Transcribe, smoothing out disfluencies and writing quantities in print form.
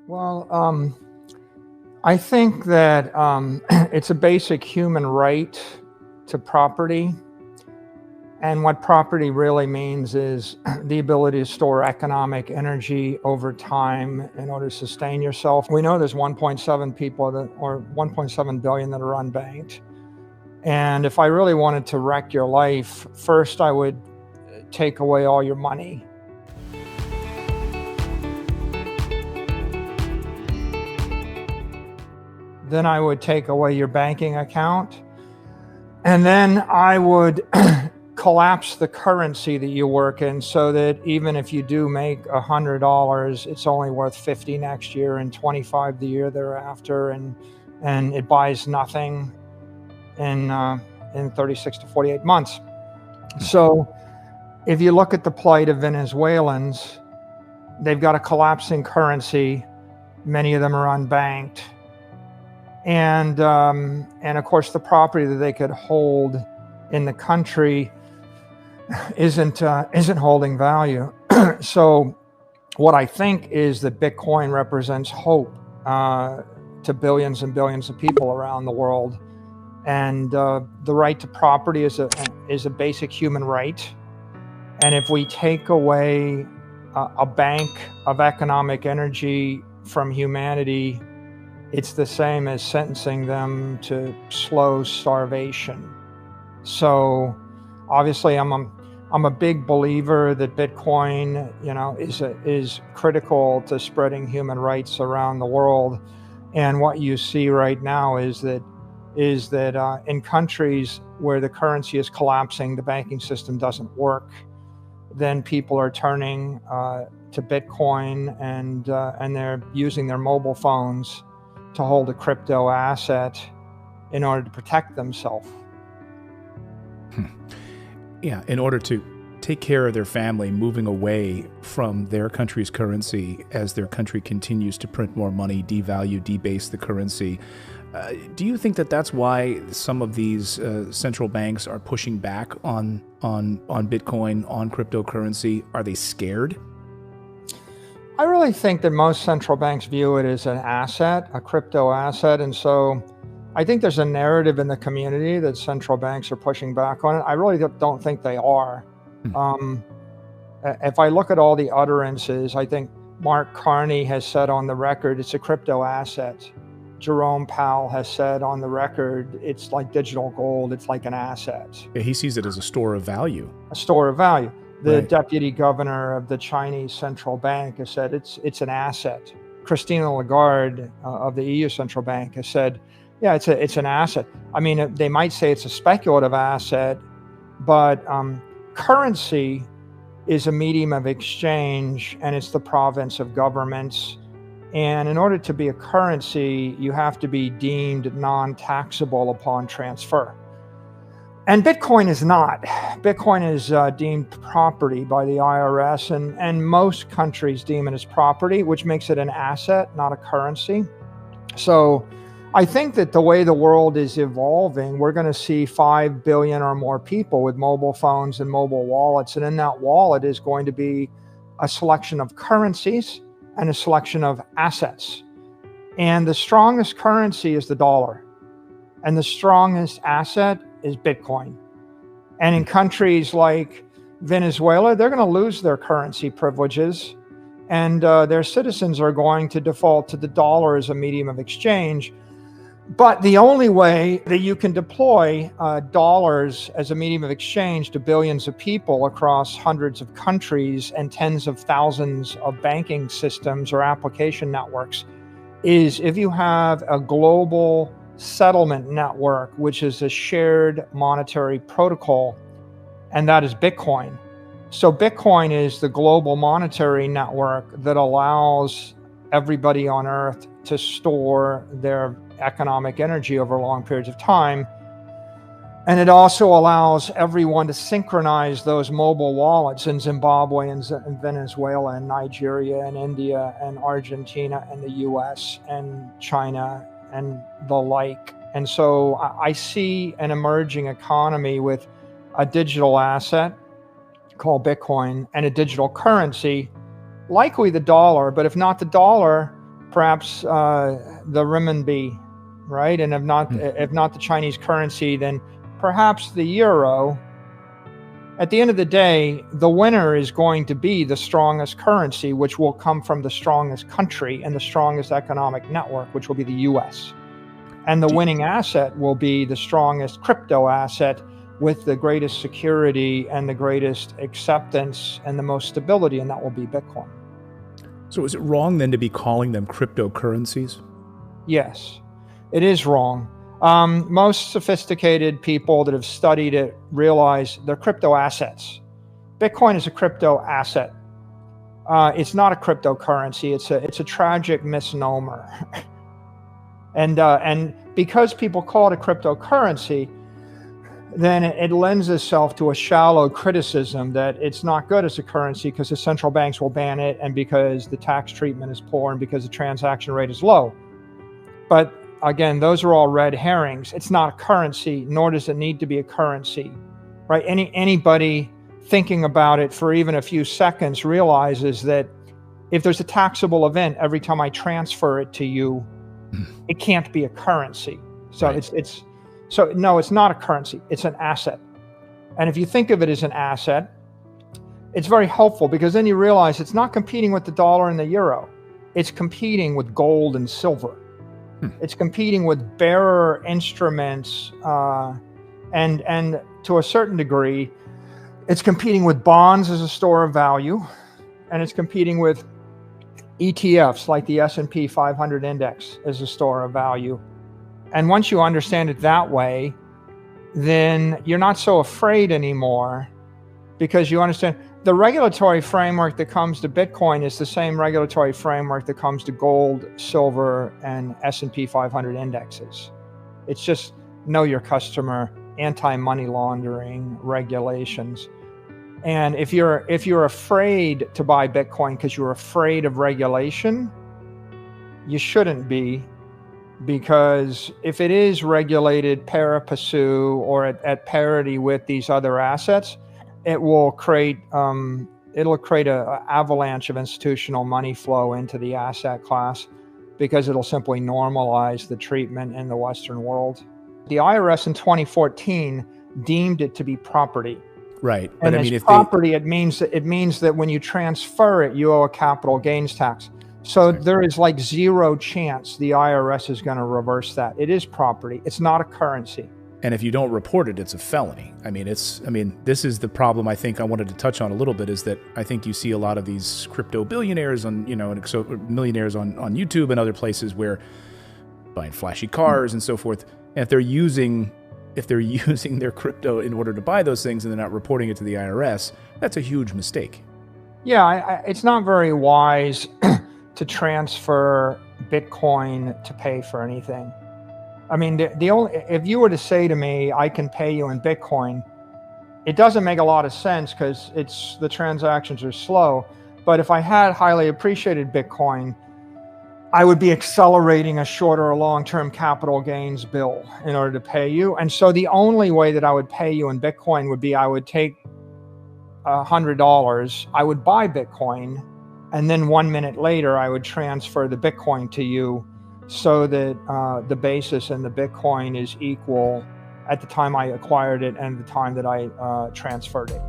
Well, I think that it's a basic human right to property. And what property really means is the ability to store economic energy over time in order to sustain yourself. We know there's 1.7 people or 1.7 billion that are unbanked. And if I really wanted to wreck your life, first I would take away all your money. Then I would take away your banking account. And then I would collapse the currency that you work in so that even if you do make $100, it's only worth 50 next year and 25 the year thereafter. And it buys nothing in 36 to 48 months. So if you look at the plight of Venezuelans, they've got a collapsing currency. Many of them are unbanked. And of course, the property that they could hold in the country isn't holding value. So what I think is that Bitcoin represents hope to billions and billions of people around the world. And the right to property is a basic human right. And if we take away a bank of economic energy from humanity, it's the same as sentencing them to slow starvation. So obviously I'm a big believer that Bitcoin, is critical to spreading human rights around the world. And what you see right now is that in countries where the currency is collapsing, the banking system doesn't work, then people are turning to Bitcoin and they're using their mobile phones to hold a crypto asset in order to protect themselves. Yeah, in order to take care of their family, moving away from their country's currency as their country continues to print more money, devalue, debase the currency. Do you think that that's why some of these central banks are pushing back on Bitcoin, on cryptocurrency? Are they scared? I really think that most central banks view it as an asset, a crypto asset. And so I think there's a narrative in the community that central banks are pushing back on it. I really don't think they are. If I look at all the utterances, I think Mark Carney has said on the record, it's a crypto asset. Jerome Powell has said on the record, it's like digital gold, it's like an asset. Yeah, he sees it as a store of value. A store of value. The Right. deputy governor of the Chinese central bank has said it's an asset. Christina Lagarde of the EU central bank has said, yeah, it's an asset. I mean, they might say it's a speculative asset, but currency is a medium of exchange and it's the province of governments. And in order to be a currency, you have to be deemed non-taxable upon transfer. And Bitcoin is not. Bitcoin is deemed property by the IRS, and most countries deem it as property, which makes it an asset, not a currency. So I think that the way the world is evolving, we're going to see 5 billion or more people with mobile phones and mobile wallets. And in that wallet is going to be a selection of currencies and a selection of assets. And the strongest currency is the dollar. And the strongest asset is Bitcoin. And in countries like Venezuela, they're going to lose their currency privileges, and their citizens are going to default to the dollar as a medium of exchange. But the only way that you can deploy dollars as a medium of exchange to billions of people across hundreds of countries and tens of thousands of banking systems or application networks is if you have a global settlement network, which is a shared monetary protocol, and that is Bitcoin. So Bitcoin is the global monetary network that allows everybody on Earth to store their economic energy over long periods of time. And it also allows everyone to synchronize those mobile wallets in Zimbabwe and Venezuela and Nigeria and India and Argentina and the US and China and the like. And so I see an emerging economy with a digital asset called Bitcoin and a digital currency, likely the dollar, but if not the dollar, perhaps the renminbi, right? And if not the Chinese currency, then perhaps the euro. At the end of the day, the winner is going to be the strongest currency, which will come from the strongest country and the strongest economic network, which will be the US. And the winning asset will be the strongest crypto asset with the greatest security and the greatest acceptance and the most stability, and that will be Bitcoin. So is it wrong then to be calling them cryptocurrencies? Yes, it is wrong. Most sophisticated people that have studied it realize they're crypto assets. Bitcoin is a crypto asset. It's not a cryptocurrency. It's a tragic misnomer. And because people call it a cryptocurrency, then it lends itself to a shallow criticism that it's not good as a currency because the central banks will ban it, and because the tax treatment is poor, and because the transaction rate is low. But again, those are all red herrings. It's not a currency, nor does it need to be a currency, right? Anybody thinking about it for even a few seconds realizes that if there's a taxable event every time I transfer it to you, it can't be a currency. So right. So no, it's not a currency. It's an asset. And if you think of it as an asset, it's very helpful, because then you realize it's not competing with the dollar and the euro. It's competing with gold and silver. It's competing with bearer instruments, and to a certain degree, it's competing with bonds as a store of value, and it's competing with ETFs like the S&P 500 index as a store of value. And once you understand it that way, then you're not so afraid anymore, because you understand the regulatory framework that comes to Bitcoin is the same regulatory framework that comes to gold, silver, and S&P 500 indexes. It's just know your customer, anti-money laundering regulations. And if you're afraid to buy Bitcoin because you're afraid of regulation, you shouldn't be, because if it is regulated pari passu or at parity with these other assets, it will create an avalanche of institutional money flow into the asset class, because it'll simply normalize the treatment in the Western world. The IRS in 2014 deemed it to be property. Right, but and as property, it means that when you transfer it, you owe a capital gains tax. So there is like zero chance the IRS is going to reverse that. It is property. It's not a currency. And if you don't report it, it's a felony. This is the problem I think I wanted to touch on a little bit, is that I think you see a lot of these crypto billionaires millionaires on YouTube and other places where buying flashy cars and so forth. And if they're using their crypto in order to buy those things and they're not reporting it to the IRS, that's a huge mistake. Yeah, it's not very wise to transfer Bitcoin to pay for anything. I mean, if you were to say to me, I can pay you in Bitcoin, it doesn't make a lot of sense because the transactions are slow. But if I had highly appreciated Bitcoin, I would be accelerating a short or long-term capital gains bill in order to pay you. And so the only way that I would pay you in Bitcoin would be I would take $100, I would buy Bitcoin, and then 1 minute later, I would transfer the Bitcoin to you, so that the basis in the Bitcoin is equal at the time I acquired it and the time that I transferred it.